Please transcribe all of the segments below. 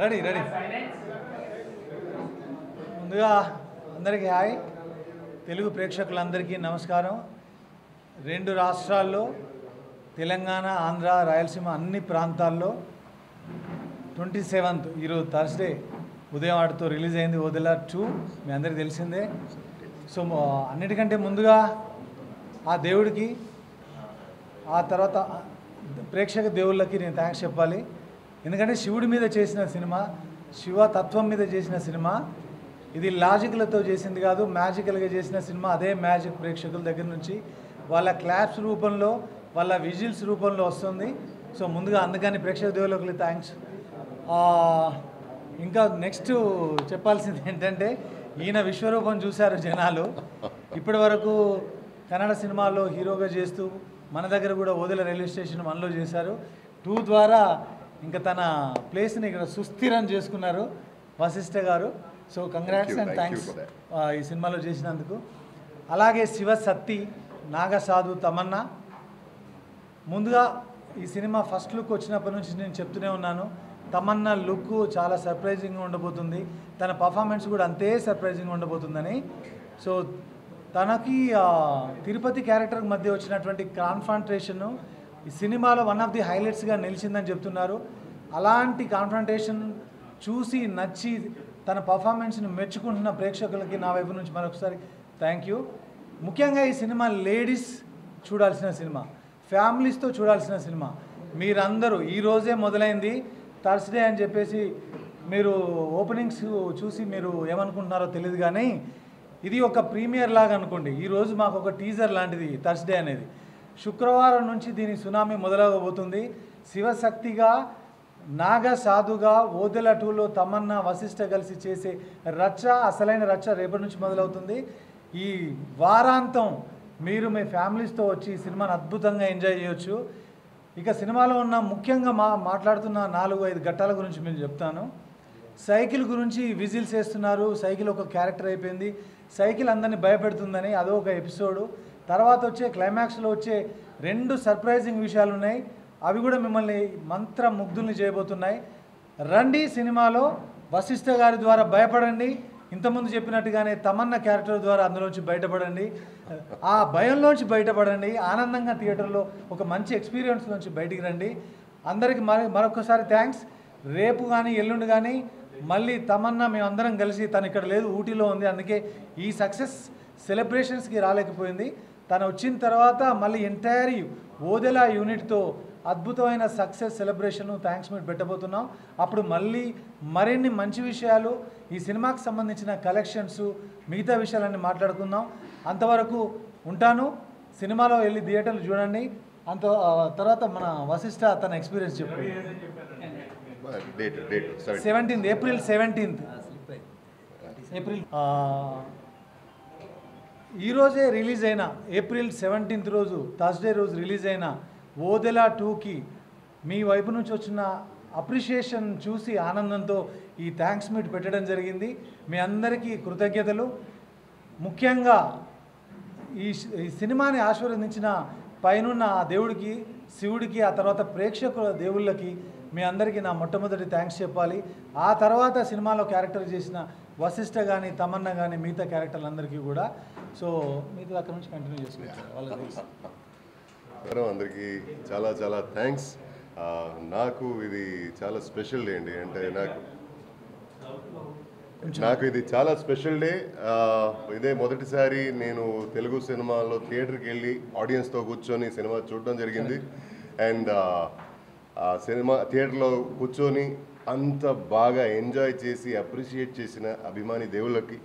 Ready ready ముందుగా అందరికీ hi. Telugu ప్రేక్షకులందరికీ నమస్కారం. రెండు రాష్ట్రాల్లో తెలంగాణ, ఆంధ్ర, రాయలసీమ అన్ని ప్రాంతాల్లో 27th ఈరోజు థర్స్డే ఉదయం ఆటతో రిలీజ్ అయింది ఓదెలా 2. మీ అందరికీ తెలిసిందే. సో అన్నిటికంటే ముందుగా ఆ దేవుడికి, ఆ తర్వాత ప్రేక్షక దేవుళ్ళకి నేను థ్యాంక్స్ చెప్పాలి. ఎందుకంటే శివుడి మీద చేసిన సినిమా, శివ తత్వం మీద చేసిన సినిమా, ఇది లాజిక్లతో చేసింది కాదు, మ్యాజికల్గా చేసిన సినిమా. అదే మ్యాజిక్ ప్రేక్షకుల దగ్గర నుంచి వాళ్ళ క్లాప్స్ రూపంలో, వాళ్ళ విజిల్స్ రూపంలో వస్తుంది. సో ముందుగా అందుకని ప్రేక్షక దేవుళ్ళకి థ్యాంక్స్. ఇంకా నెక్స్ట్ చెప్పాల్సింది ఏంటంటే, ఈయన విశ్వరూపం చూశారు జనాలు. ఇప్పటి వరకు కన్నడ సినిమాల్లో హీరోగా చేస్తూ మన దగ్గర కూడా ఓదెల రైల్వే స్టేషన్ 1లో చేశారు. 2 ద్వారా ఇంకా తన ప్లేస్ని ఇక్కడ సుస్థిరం చేసుకున్నారు వశిష్ఠ గారు. సో కంగ్రాట్స్ అండ్ థ్యాంక్స్ ఈ సినిమాలో చేసినందుకు. అలాగే శివశక్తి, నాగసాధు, తమన్నా. ముందుగా ఈ సినిమా ఫస్ట్ లుక్ వచ్చినప్పటి నుంచి నేను చెప్తూనే ఉన్నాను, తమన్నా లుక్ చాలా సర్ప్రైజింగ్గా ఉండబోతుంది, తన పర్ఫార్మెన్స్ కూడా అంతే సర్ప్రైజింగ్గా ఉండబోతుందని. సో తనకి తిరుపతి క్యారెక్టర్ మధ్య వచ్చినటువంటి కాన్ఫ్రంటేషన్ ఈ సినిమాలో వన్ ఆఫ్ ది హైలైట్స్గా నిలిచిందని చెప్తున్నారు. అలాంటి కాన్ఫ్రంటేషన్ చూసి నచ్చి తన పర్ఫార్మెన్స్ని మెచ్చుకుంటున్న ప్రేక్షకులకి నా వైపు నుంచి మరొకసారి థ్యాంక్ యూ. ముఖ్యంగా ఈ సినిమా లేడీస్ చూడాల్సిన సినిమా, ఫ్యామిలీస్తో చూడాల్సిన సినిమా. మీరందరూ ఈరోజే మొదలైంది థర్స్డే అని చెప్పేసి మీరు ఓపెనింగ్స్ చూసి మీరు ఏమనుకుంటున్నారో తెలియదు, కానీ ఇది ఒక ప్రీమియర్ లాగా అనుకోండి. ఈరోజు మాకు ఒక టీజర్ లాంటిది థర్స్డే అనేది. శుక్రవారం నుంచి దీని సునామీ మొదలవబోతుంది. శివశక్తిగా, నాగసాధుగా, ఓదెల 2లో తమన్నా, వశిష్ఠ కలిసి చేసే రచ్చ, అసలైన రచ్చ రేపటి నుంచి మొదలవుతుంది. ఈ వారాంతం మీరు మీ ఫ్యామిలీస్తో వచ్చి ఈ సినిమాని అద్భుతంగా ఎంజాయ్ చేయొచ్చు. ఇక సినిమాలో ఉన్న ముఖ్యంగా మాట్లాడుతున్న 4-5 ఘట్టాల గురించి మీరు చెప్తాను. సైకిల్ గురించి విజిల్స్ వేస్తున్నారు, సైకిల్ ఒక క్యారెక్టర్ అయిపోయింది, సైకిల్ అందరినీ భయపెడుతుందని అదొక ఎపిసోడు. తర్వాత వచ్చే క్లైమాక్స్లో వచ్చే 2 సర్ప్రైజింగ్ విషయాలు ఉన్నాయి, అవి కూడా మిమ్మల్ని మంత్రముగ్ధుల్ని చేయబోతున్నాయి. రండి సినిమాలో వశిష్ఠ గారి ద్వారా భయపడండి, ఇంతకుముందు చెప్పినట్టుగానే తమన్నా క్యారెక్టర్ ద్వారా అందులోంచి బయటపడండి, ఆ భయంలోంచి బయటపడండి, ఆనందంగా థియేటర్లో ఒక మంచి ఎక్స్పీరియన్స్ నుంచి బయటికి రండి. అందరికీ మరొకసారి థ్యాంక్స్. రేపు కానీ ఎల్లుండి కానీ మళ్ళీ తమన్నా మేమందరం కలిసి, తను ఇక్కడ లేదు ఊటీలో ఉంది, అందుకే ఈ సక్సెస్ సెలబ్రేషన్స్కి రాలేకపోయింది. తను వచ్చిన తర్వాత మళ్ళీ ఎంటైర్ ఓదెలా యూనిట్తో అద్భుతమైన సక్సెస్ సెలబ్రేషన్ థ్యాంక్స్ మీట్ పెట్టబోతున్నాం. అప్పుడు మళ్ళీ మరిన్ని మంచి విషయాలు, ఈ సినిమాకి సంబంధించిన కలెక్షన్స్, మిగతా విషయాలన్నీ మాట్లాడుకుందాం. అంతవరకు ఉంటాను. సినిమాలో వెళ్ళి థియేటర్లు చూడండి. తర్వాత మన వశిష్ఠ తన ఎక్స్పీరియన్స్ చెప్పు. 17th ఏప్రిల్ 17th ఈరోజే రిలీజ్ అయిన, ఏప్రిల్ 17th రోజు థర్స్డే రోజు రిలీజ్ అయిన ఓదెలా 2కి మీ వైపు నుంచి వచ్చిన అప్రిషియేషన్ చూసి ఆనందంతో ఈ థ్యాంక్స్ మీట్ పెట్టడం జరిగింది. మీ అందరికీ కృతజ్ఞతలు. ముఖ్యంగా ఈ సినిమాని ఆశీర్వదించిన పైనున్న ఆ దేవుడికి, శివుడికి, ఆ తర్వాత ప్రేక్షకుల దేవుళ్ళకి మీ అందరికీ నా మొట్టమొదటి థ్యాంక్స్ చెప్పాలి. ఆ తర్వాత సినిమాలో క్యారెక్టర్ చేసిన వశిష్ఠ కానీ, తమన్నా కానీ, మిగతా క్యారెక్టర్లందరికీ కూడా. సో మీతో అక్కడ నుంచి కంటిన్యూ చేసుకుంటారు వాళ్ళకి తెలుసు. అందరికీ చాలా చాలా థ్యాంక్స్. నాకు ఇది చాలా స్పెషల్ డే అండి. అంటే నాకు ఇది చాలా స్పెషల్ డే. ఇదే మొదటిసారి నేను తెలుగు సినిమాలో థియేటర్కి వెళ్ళి ఆడియన్స్తో కూర్చొని సినిమా చూడడం జరిగింది. అండ్ సినిమా థియేటర్లో కూర్చొని అంత బాగా ఎంజాయ్ చేసి అప్రిషియేట్ చేసిన అభిమాని దేవుళ్ళకి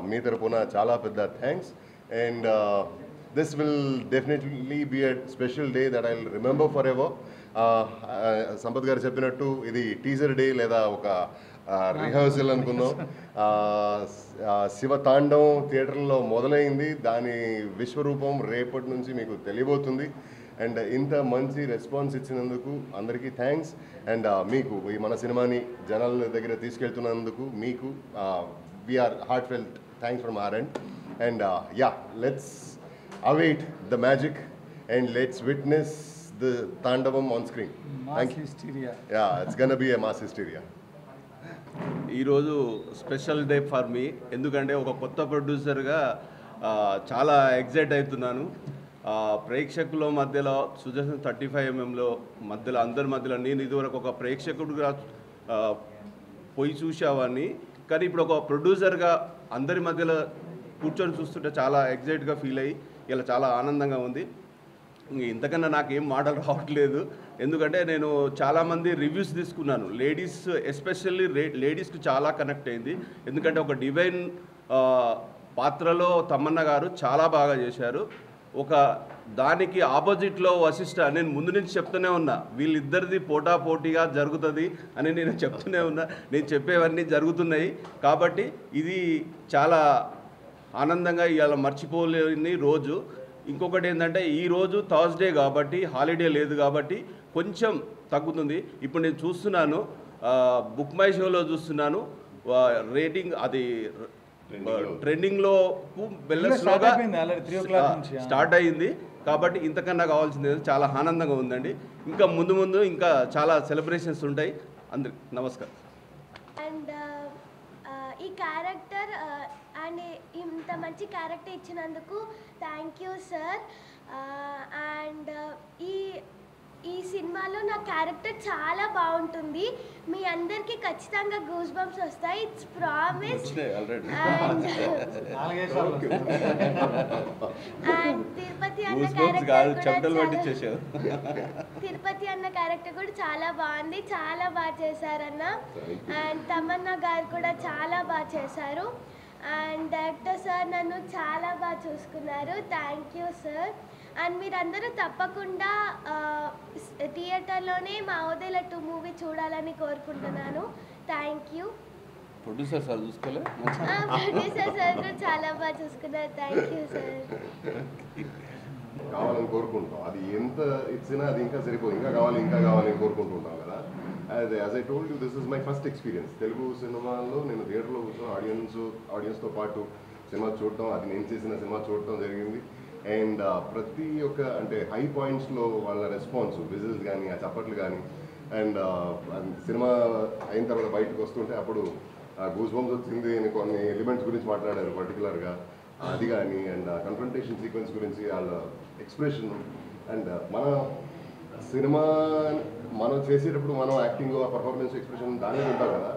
మీ తరపున చాలా పెద్ద thanks. And this will definitely be a special day that I will remember forever. Sampath గారు చెప్పినట్టు ఇది టీజర్ డే లేదా ఒక రిహర్సల్ అనుకుందాం. శివ తాండవం థియేటర్లో మొదలైంది, దాని విశ్వరూపం రేపటి నుంచి మీకు తెలియబోతుంది. అండ్ ఇంత మంచి రెస్పాన్స్ ఇచ్చినందుకు అందరికీ థ్యాంక్స్. అండ్ మీకు ఈ మన సినిమాని జనాల దగ్గర తీసుకెళ్తున్నందుకు మీకు we are heartfelt thanks from our end. And yeah, let's await the magic and let's witness the Tandavam on screen. Mass hysteria. Yeah, it's gonna be a mass hysteria. ఈరోజు special day for me. ఎందుకంటే ఒక కొత్త ప్రొడ్యూసర్గా చాలా excite అవుతున్నాను. ప్రేక్షకుల మధ్యలో Sudarshan 35mm మధ్యలో అందరి మధ్యలో నేను ఇదివరకు ఒక ప్రేక్షకుడిగా పోయి చూసేవాడిని, కానీ ఇప్పుడు ఒక ప్రొడ్యూసర్గా అందరి మధ్యలో కూర్చొని చూస్తుంటే చాలా ఎగ్జైట్గా ఫీల్ అయ్యి ఇలా చాలా ఆనందంగా ఉంది. ఇంతకన్నా నాకేం మాటలు రావట్లేదు. ఎందుకంటే నేను చాలామంది రివ్యూస్ తీసుకున్నాను. లేడీస్ ఎస్పెషల్లీ లేడీస్కి చాలా కనెక్ట్ అయింది. ఎందుకంటే ఒక డివైన్ పాత్రలో తమన్నా గారు చాలా బాగా చేశారు. ఒక దానికి ఆపోజిట్లో వశిష్ఠ, నేను ముందు నుంచి చెప్తూనే ఉన్నా వీళ్ళిద్దరిది పోటాపోటీగా జరుగుతుంది అని నేను చెప్తూనే ఉన్నా. నేను చెప్పేవన్నీ జరుగుతున్నాయి కాబట్టి ఇది చాలా ఆనందంగా ఇవాళ మర్చిపోలేని రోజు. ఇంకొకటి ఏంటంటే ఈరోజు థర్స్డే కాబట్టి హాలిడే లేదు కాబట్టి కొంచెం తగ్గుతుంది. ఇప్పుడు నేను చూస్తున్నాను బుక్ మై షోలో చూస్తున్నాను రేటింగ్ అది ట్రెండింగ్లో స్లోగా స్టార్ట్ అయ్యింది. కాబట్టి ఇంతకన్నా కావాల్సింది చాలా ఆనందంగా ఉందండి. ఇంకా ముందు ఇంకా చాలా సెలబ్రేషన్స్ ఉంటాయి. అందరికి నమస్కారం. అండ్ ఈ క్యారెక్టర్ అండ్ ఇంత మంచి క్యారెక్టర్ ఇచ్చినందుకు థ్యాంక్ యూ సార్. అండ్ ఈ సినిమాలో నా క్యారెక్టర్ చాలా బాగుంటుంది. మీ అందరికీ ఖచ్చితంగా గూస్ బంప్స్ వస్తాయి, ఇట్స్ ప్రామిస్. అండ్ తిరుపతి అన్న క్యారెక్టర్ కూడా చాలా బాగుంది, చాలా బాగా చేశారన్న. అండ్ తమన్నా గారు కూడా చాలా బాగా చేశారు. అండ్ డైరెక్టర్ సార్ నన్ను చాలా బాగా చూసుకున్నారు, థ్యాంక్ యూ సార్. అండ్ మీరందరూ తప్పకుండా థియేటర్లోనే మా ఓదేల 2 మూవీ చూడాలని కోరుకుంటున్నాను. Thank you. ప్రొడ్యూసర్ సార్ చూసుకోలే, ప్రొడ్యూసర్ సార్ కూడా చాలా బాగా చూసుకున్నారు, థ్యాంక్ యూ సార్. కావాలని కోరుకుంటాం, అది ఎంత ఇచ్చినా అది ఇంకా సరిపోదు, ఇంకా కావాలని కోరుకుంటుంటాం కదా. As I told you, this is my first experience. Telugu సినిమాలో నేను థియేటర్లో కూర్చొని ఆడియన్స్తో పాటు సినిమా చూడటం, అది నేను చేసిన సినిమా చూడటం జరిగింది. అండ్ ప్రతి ఒక్క అంటే హై పాయింట్స్లో వాళ్ళ రెస్పాన్స్, విజిల్స్ కానీ ఆ చప్పట్లు కానీ, అండ్ సినిమా అయిన తర్వాత బయటకు వస్తుంటే అప్పుడు గూస్ బంప్స్ వచ్చింది అని కొన్ని ఎలిమెంట్స్ గురించి మాట్లాడారు పర్టికులర్గా, అది కానీ, అండ్ కన్ఫ్రంటేషన్ సీక్వెన్స్ గురించి వాళ్ళ ఎక్స్ప్రెషన్. అండ్ మన సినిమా మనం చేసేటప్పుడు మనం యాక్టింగ్, ఆ పర్ఫార్మెన్స్, ఎక్స్ప్రెషన్ దాని మీద ఉంటాం కదా,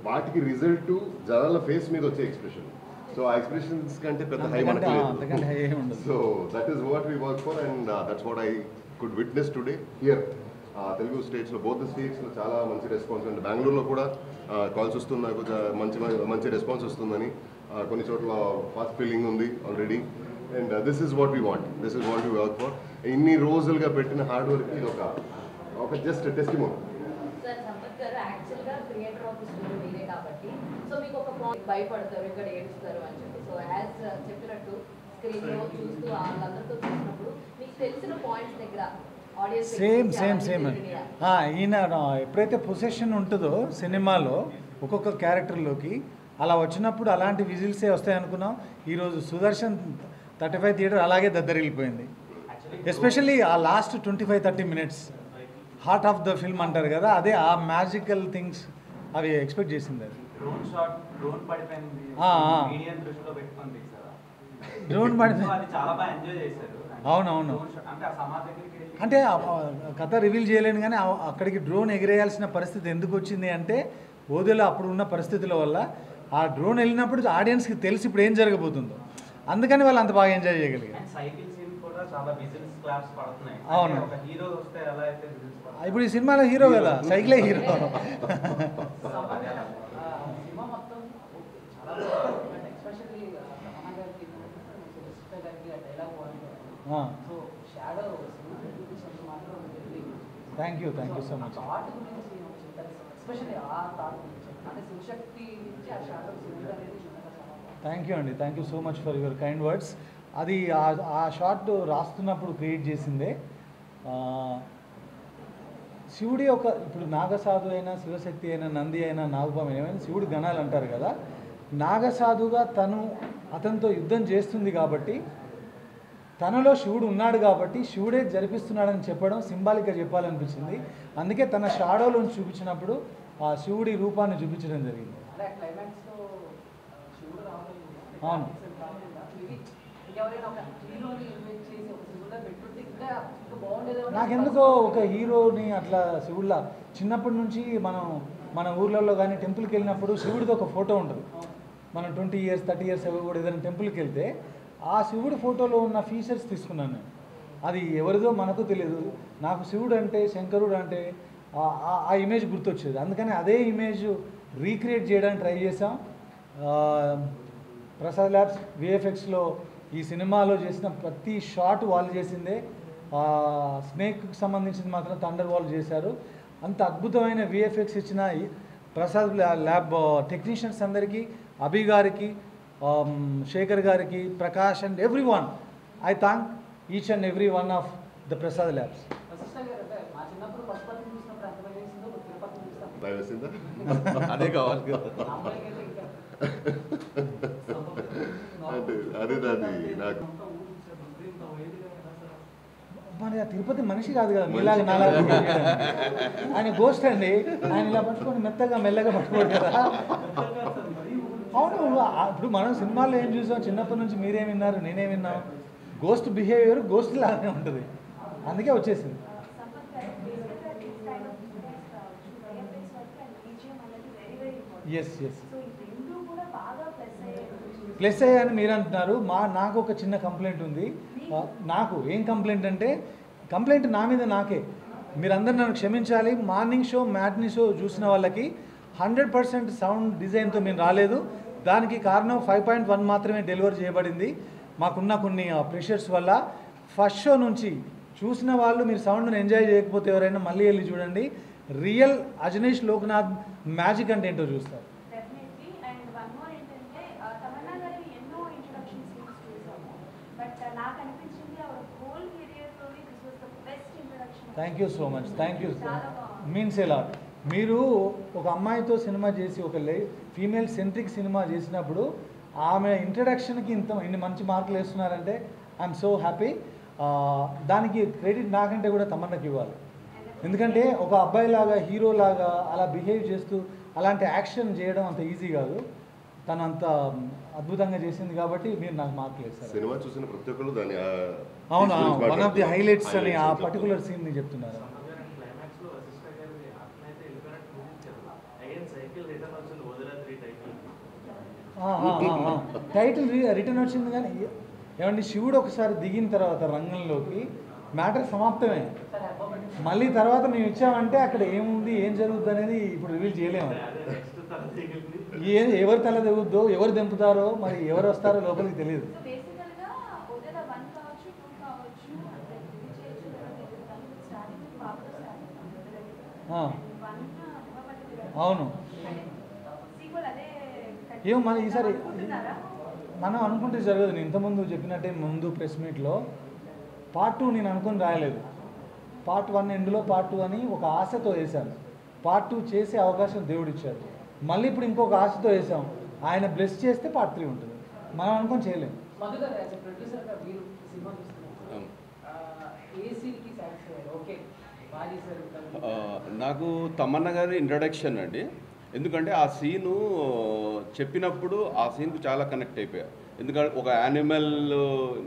వాటికి రిజల్ట్ జనాల ఫేస్ మీద వచ్చే ఎక్స్ప్రెషన్. సో ఆ ఎక్స్ప్రెషన్స్ కంటే పెద్ద హై మనకు లేదు. So that is what we work for and that's what I could witness today here. Telugu స్టేట్స్లో, బోత్ స్టేట్స్లో చాలా మంచి రెస్పాన్స్. అండ్ బెంగళూరులో కూడా కాల్స్ వస్తుంది నాకు, మంచి రెస్పాన్స్ వస్తుందని. కొన్ని చోట్ల ఫాస్ట్ ఫీలింగ్ ఉంది already. And this is what we want, this is what we work for. ఇన్ని రోజులుగా పెట్టిన హార్డ్ వర్క్ ఇది ఒక జస్ట్ టెస్టిమోనీ. సార్ సంపత్ గారు యాక్చువల్గా క్రియేటర్ ఆఫ్ స్టోరీ మీరే కాబట్టి సో మీకు ఒక పాయింట్ భయపడతారు, ఇక్కడ ఏడుస్తారు అని చెప్పి. సో యాజ్ చెప్పినట్టు స్క్రీన్లో చూస్తూ వాళ్ళందరితో చూసినప్పుడు మీకు తెలిసిన పాయింట్స్ దగ్గర సేమ్ ఈయన ఎప్పుడైతే పొసెషన్ ఉంటుందో సినిమాలో ఒక్కొక్క క్యారెక్టర్లోకి అలా వచ్చినప్పుడు అలాంటి విజిల్సే వస్తాయి అనుకున్నాం. ఈరోజు సుదర్శన్ 35 థియేటర్ అలాగే దద్దరిల్లిపోయింది. ఎస్పెషల్లీ ఆ last 25-30 minutes heart of the film అంటారు కదా, అదే ఆ మ్యాజికల్ థింగ్స్ అవి ఎక్స్పెక్ట్ చేసింది. అది డ్రోన్ పడిపోయింది, అవునవును. అంటే కథ రివీల్ చేయలేను కానీ అక్కడికి డ్రోన్ ఎగిరేయాల్సిన పరిస్థితి ఎందుకు వచ్చింది అంటే ఓదేలో అప్పుడు ఉన్న పరిస్థితుల వల్ల ఆ డ్రోన్ వెళ్ళినప్పుడు ఆడియన్స్కి తెలిసి ఇప్పుడు ఏం జరగబోతుందో, అందుకని వాళ్ళు అంత బాగా ఎంజాయ్ చేయగలిగారు. అవును, ఇప్పుడు ఈ సినిమాలో హీరో కదా, సైకిలే hero. Thank you so much. Thank you అండి, thank you so much for your kind words. అది ఆ షార్ట్ రాస్తున్నప్పుడు క్రియేట్ చేసిందే. శివుడి ఇప్పుడు నాగసాధు అయినా, శివశక్తి అయినా, నంది అయినా, నాగపాము ఏమైనా శివుడి గణాలు అంటారు కదా. నాగసాధుగా అతనితో యుద్ధం చేస్తుంది కాబట్టి, తనలో శివుడు ఉన్నాడు కాబట్టి శివుడే జరిపిస్తున్నాడని చెప్పడం సింబాలిక్గా చెప్పాలనిపించింది. అందుకే తన షాడోలోంచి చూపించినప్పుడు ఆ శివుడి రూపాన్ని చూపించడం జరిగింది. అంటే క్లైమాక్స్ లో శివుడు రావడం అవును. ఇంకెవరైనా ఒక హీరోని ఇన్వైట్ చేసి ఒక శివుడుగా పెట్టుంటే ఇంకా బాగుండేది. నాకెందుకో ఒక హీరోని అట్లా శివుళ్ళ చిన్నప్పటి నుంచి మన ఊర్లలో కానీ టెంపుల్కి వెళ్ళినప్పుడు శివుడిది ఒక ఫోటో ఉంటుంది. మనం 20 years 30 years అవి కూడా ఏదైనా టెంపుల్కి వెళ్తే ఆ శివుడి ఫోటోలో ఉన్న ఫీచర్స్ తీసుకున్నాను నేను. అది ఎవరిదో మనకు తెలియదు. నాకు శివుడు అంటే శంకరుడు అంటే ఆ ఇమేజ్ గుర్తొచ్చేది. అందుకని అదే ఇమేజ్ రీక్రియేట్ చేయడానికి ట్రై చేసాం. ప్రసాద్ ల్యాబ్స్ విఎఫ్ఎక్స్లో ఈ సినిమాలో చేసిన ప్రతి షాట్ వాళ్ళు చేసిందే. స్నేక్కి సంబంధించింది మాత్రం థండర్ వాళ్ళు చేశారు. అంత అద్భుతమైన విఎఫ్ఎక్స్ ఇచ్చిన ప్రసాద్ ల్యాబ్ టెక్నీషియన్స్ అందరికీ, అభి గారికి, శేఖర్ గారికి, Prakash and everyone, I thank each and everyone of the Prasad labs. Vashishta గారు అంటే మా చిన్నప్పుడు పశుపతిని చూసినప్పుడు ఎంత భయం వేసిందో తిరుపతిని చూస్తాం. భయం వేసిందా? అదే కావాలి కదా. అమ్మాయికి అయితే ఇంకా అంటే అదే దాన్ని నాకు మరి ఆ తిరుపతి మనిషి కాదు కదా, మీలాగా నాలాగా ఆయన గోస్ట్ అండి. ఆయన ఇలా పట్టుకొని మెల్లగా పట్టుకోడు కదా. అవును, ఇప్పుడు మనం సినిమాల్లో ఏం చూసాం, చిన్నప్పటి నుంచి మీరేం విన్నారు, నేనే విన్నాం. గోస్ట్ బిహేవియర్ గోస్ట్ లాగానే ఉంటుంది, అందుకే వచ్చేసింది. ఎస్ ప్లస్ అయ్యాని మీరు అంటున్నారు. నాకు ఒక చిన్న కంప్లైంట్ ఉంది. నాకు ఏం కంప్లైంట్ అంటే, కంప్లైంట్ నా మీద నాకే. మీరందరూ నన్ను క్షమించాలి. మార్నింగ్ షో మ్యాట్నీ షో చూసిన వాళ్ళకి 100% సౌండ్ డిజైన్తో మేము రాలేదు. దానికి కారణం 5.1 మాత్రమే డెలివర్ చేయబడింది. మాకున్న కొన్ని ప్రెషర్స్ వల్ల. ఫస్ట్ షో నుంచి చూసిన వాళ్ళు మీరు సౌండ్ని ఎంజాయ్ చేయకపోతే ఎవరైనా మళ్ళీ వెళ్ళి చూడండి. రియల్ అజనీష్ లోక్నాథ్ మ్యాజిక్ అంటే ఏంటో చూస్తారు. Thank you so much, thank you, means ఎలా. మీరు ఒక అమ్మాయితో సినిమా చేసి ఒక ఫీమేల్ సెంట్రిక్ సినిమా చేసినప్పుడు ఆమె ఇంట్రడక్షన్కి ఇన్ని మంచి మార్కులు వేస్తున్నారంటే ఐఎమ్ సో హ్యాపీ. దానికి క్రెడిట్ నాకంటే కూడా తమన్నకి ఇవ్వాలి. ఎందుకంటే ఒక అబ్బాయిలాగా హీరోలాగా అలా బిహేవ్ చేస్తూ అలాంటి యాక్షన్ చేయడం అంత ఈజీ కాదు. తను అంత అద్భుతంగా చేసింది కాబట్టి మీరు నాకు మార్కులు వేస్తారు. సినిమా చూసిన ప్రతి ఒక్కరు దాన్ని అవును, వన్ ఆఫ్ ది హైలైట్స్ అని ఆ పర్టికులర్ సీన్ని చెప్తున్నారు. టైటిల్ రిటర్న్ వచ్చింది కానీ ఏమండి, శివుడు ఒకసారి దిగిన తర్వాత రంగంలోకి మ్యాటర్ సమాప్తమే. మళ్ళీ తర్వాత మేము ఇచ్చామంటే అక్కడ ఏముంది ఏం జరుగుద్ది అనేది ఇప్పుడు రివీల్ చేయలేము. ఎవరు తల దిగుద్దో, ఎవరు దింపుతారో, మరి ఎవరు వస్తారో లోపలికి తెలియదు. అవును, ఏమో మన ఈసారి మనం అనుకుంటే జరగదు. నేను ఇంతకుముందు చెప్పినట్టే ముందు ప్రెస్ మీట్లో పార్ట్ 2 నేను అనుకుని రాయలేదు. పార్ట్ 1 ఎండ్లో పార్ట్ 2 అని ఒక ఆశతో వేశాను. పార్ట్ 2 చేసే అవకాశం దేవుడు ఇచ్చాడు. మళ్ళీ ఇప్పుడు ఇంకొక ఆశతో వేసాం. ఆయన బ్లెస్ చేస్తే పార్ట్ 3 ఉంటుంది. మనం అనుకొని చేయలేము. నాకు తమన్న గారి ఇంట్రడక్షన్ అండి. ఎందుకంటే ఆ సీను చెప్పినప్పుడు ఆ సీన్కు చాలా కనెక్ట్ అయిపోయారు. ఎందుకంటే ఒక యానిమల్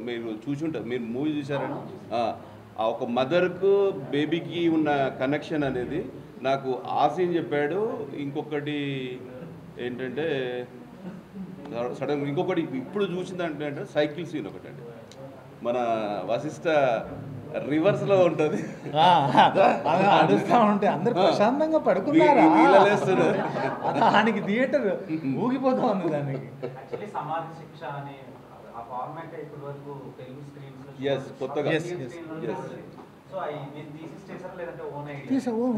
మీరు చూసుంటారు, మీరు మూవీ చూసారండి. ఆ ఒక మదర్కు బేబీకి ఉన్న కనెక్షన్ అనేది నాకు ఆ సీన్ చెప్పాడు. ఇంకొకటి ఏంటంటే సడన్ ఇంకొకటి ఇప్పుడు చూసిందంటే అంటే సైకిల్ సీన్ ఒకటి అండి. మన వశిష్ఠ రివర్స్లో ఉంటుంది, అడుగుతా ఉంటే అందరు ప్రశాంతంగా పడుకున్నారా, దానికి థియేటర్ ఊగిపోతా ఉంది. దానికి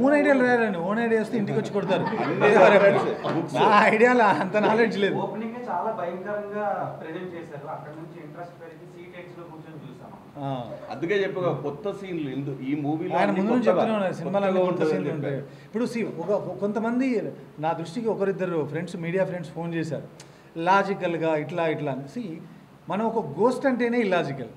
ఓన్ ఐడియాలు రాయాలండి. ఓన్ ఐడియా వస్తే ఇంటికి వచ్చి కొడతారు. నా ఐడియాలు అంత నాలెడ్జ్ లేదు. చాలా భయంకరంగా ప్రెజెంట్ చేశారు. అక్కడ నుంచి ఇంట్రెస్ట్ పెరిగి సీటెక్స్ లో కూర్చొని చూసాం. అందుకే చెప్పు కొత్త సీన్లు ఈ మూవీలో ఆయన ముందు నుంచి చెప్తూనే ఉన్నారు సినిమాలో కొత్త సీన్లు ఉంటాయి. ఇప్పుడు కొంతమంది నా దృష్టికి ఒకరిద్దరు ఫ్రెండ్స్, మీడియా ఫ్రెండ్స్ ఫోన్ చేశారు లాజికల్గా ఇట్లా అని. మనం ఒక గోస్ట్ అంటేనే ఇల్లాజికల్,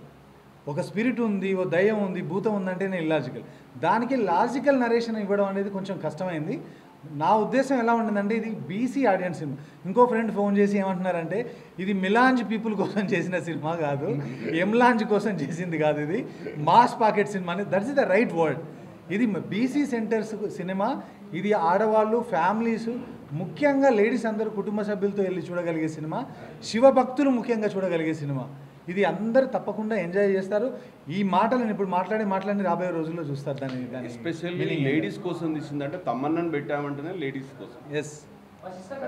ఒక స్పిరిట్ ఉంది, ఓ దయ్యం ఉంది, భూతం ఉందంటేనే ఇల్లాజికల్. దానికి లాజికల్ నరేషన్ ఇవ్వడం అనేది కొంచెం కష్టమైంది. నా ఉద్దేశం ఎలా ఉండిందంటే ఇది బీసీ ఆడియన్స్ సినిమా. ఇంకో ఫ్రెండ్ ఫోన్ చేసి ఏమంటున్నారంటే ఇది మిలాంజ్ పీపుల్ కోసం చేసిన సినిమా కాదు, ఎంలాంజ్ కోసం చేసింది కాదు, ఇది మాస్ పాకెట్ సినిమా అని. That's the right word. ఇది బీసీ సెంటర్స్ సినిమా. ఇది ఆడవాళ్ళు, ఫ్యామిలీస్, ముఖ్యంగా లేడీస్ అందరూ కుటుంబ సభ్యులతో వెళ్ళి చూడగలిగే సినిమా. శివభక్తులు ముఖ్యంగా చూడగలిగే సినిమా. ఇది అందరూ తప్పకుండా ఎంజాయ్ చేస్తారు. ఈ మాటలను ఇప్పుడు మాట్లాడి రాబోయే రోజుల్లో చూస్తారు. దాన్ని ఎస్పెషల్లీ లేడీస్ కోసం తీసిందంటే తమన్నాను పెట్టామంటేనే లేడీస్ కోసం. ఎస్.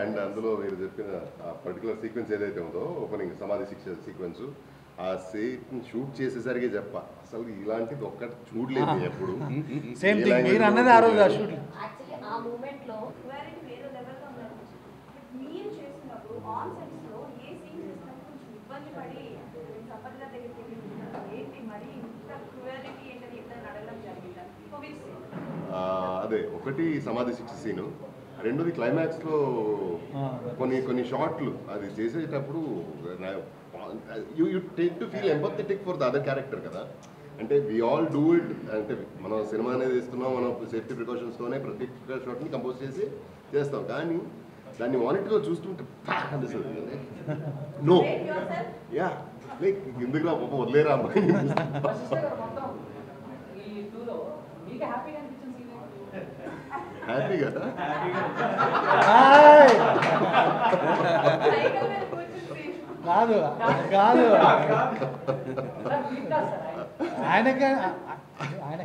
అండ్ అందులో మీరు చెప్పిన ఆ పర్టికులర్ సీక్వెన్స్ ఏదైతే ఉందో, ఓపెనింగ్ సమాధి శిక్ష సీక్వెన్స్, ఆ షూట్ చేసేసరికి అసలు ఇలాంటిది ఒక్కటి చూడలేదు ఎప్పుడు. సేమ్ థింగ్ మీరు అన్నది ఆ రోజు ఆ షూట్. యాక్చువల్లీ ఆ మూమెంట్ లో వేరే లెవెల్లో ఉన్నారు. మీరు చేసినప్పుడు ఆన్ సెట్స్ లో ఏ సీన్ చేసినప్పుడు కొంచెం ఇబ్బంది పడి సంపద దగ్గరికి ఏంటి మరి ఇంత క్రూయాలిటీ ఏంటని ఎప్పుడైనా అడగడం జరిగిందా? అదే ఒకటి సమాధి శిక్ష సీను, రెండోది క్లైమాక్స్లో కొన్ని షాట్లు అది చేసేటప్పుడు you take to feel empathetic for the other character కదా. అంటే వి ఆల్ డూ ఇట్, అంటే మనం సినిమా అనేది ఇస్తున్నాం, మనం సేఫ్టీ ప్రికాషన్స్తోనే ప్రతి షాట్ని కంపోజ్ చేస్తాం, కానీ దాన్ని మానిటర్లో చూస్తుంటే అనిపిస్తుంది. నో యా లైక్ ఎందుకు రా పాప వదిలేరా అమ్మాయి. హ్యాపీ కదా. కాదు కాదు ఆయనకి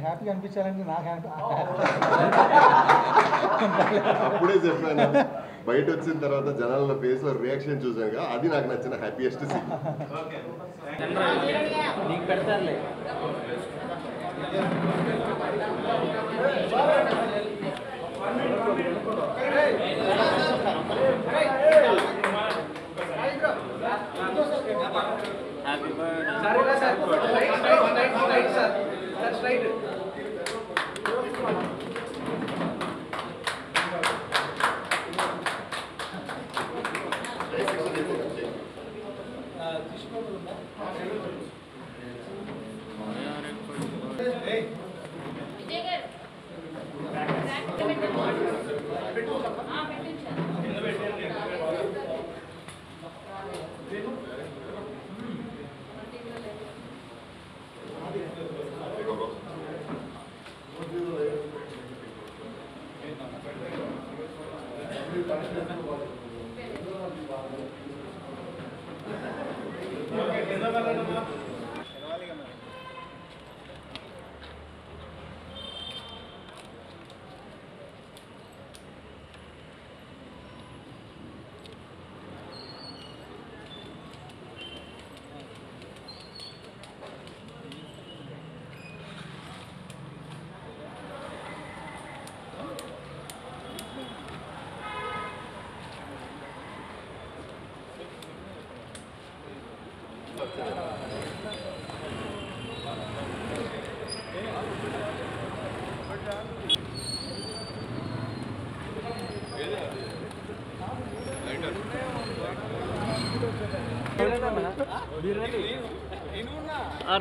హ్యాపీగా అనిపించాలంటే నాకు అప్పుడే చెప్పాను, బయట వచ్చిన తర్వాత జనాల ఫేస్ లో రియాక్షన్ చూసాను, అది నాకు నచ్చిన హ్యాపీయెస్ట్ సీన్.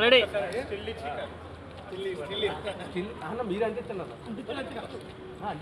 రెడీ మీరు అంటిస్తున్నారు అండి